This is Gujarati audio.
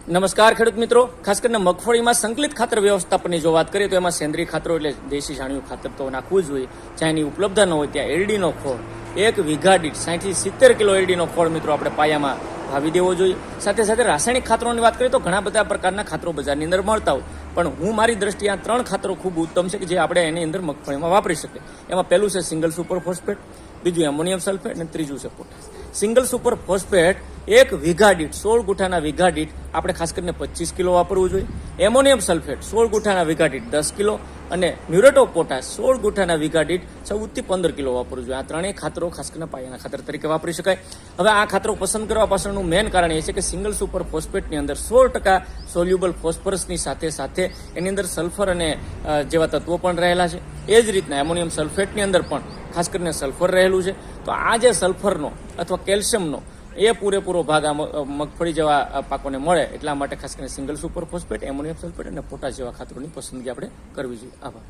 નમસ્કાર ખેડૂત મિત્રો, ખાસ કરીને મગફળીમાં સંકલિત ખાતર વ્યવસ્થાપનની જો વાત કરીએ તો એમાં સેન્દ્રીય ખાતરો એટલે દેશી છાણિયું ખાતર તો નાખવું જ હોય. જ્યાં એની ઉપલબ્ધ ન હોય ત્યાં એરડીનો ખોળ 1 વીઘા દીઠ 60 થી 70 કિલો એરડીનો ખોળ મિત્રો આપણે પાયામાં વાવી દેવો જોઈએ. સાથે સાથે રાસાયણિક ખાતરોની વાત કરીએ તો ઘણા બધા પ્રકારના ખાતરો બજારની અંદર મળતા હોય, પણ હું મારી દ્રષ્ટિએ આ 3 ખાતરો ખૂબ ઉત્તમ છે કે જે આપણે એની અંદર મગફળીમાં વાપરી શકીએ. એમાં પહેલું છે સિંગલ સુપર ફોસ્ફેટ, બીજું એમોનિયમ સલ્ફેટ અને ત્રીજું છે પોટાશ. સિંગલ સુપર ફોસ્ફેટ 1 વીઘા દીઠ 16 ગુઠાના વીઘા દીઠ આપણે ખાસ કરીને 25 કિલો વાપરવું જોઈએ. એમોનિયમ સલ્ફેટ 16 ગુઠાના વીઘા દીઠ 10 કિલો અને મ્યુરેટ ઓફ પોટાશ 16 ગુઠાના વીઘા દીઠ 14 થી 15 કિલો વાપરવું જોઈએ. આ ત્રણેય ખાતરો ખાસ કરીને પાયાના ખાતર તરીકે વાપરી શકાય. હવે આ ખાતરો પસંદ કરવા પાછળનું મેઇન કારણ એ છે કે સિંગલ સુપર ફોસ્ફેટની અંદર 16% સોલ્યુબલ ફોસ્ફરસની સાથે એની અંદર સલ્ફર અને જેવા તત્વો પણ રહેલા છે. એ જ રીતના એમોનિયમ સલ્ફેટની અંદર પણ ખાસ કરીને સલ્ફર રહેલું છે. તો આ જે સલ્ફરનો અથવા કેલ્શિયમનો એ પૂરેપૂરો ભાગ આ મગફળી જેવા પાકોને મળે એટલા માટે ખાસ કરીને single super phosphate, ammonium sulphate અને પોટાશ જેવા ખાતરોની પસંદગી આપણે કરવી જોઈએ. આભાર.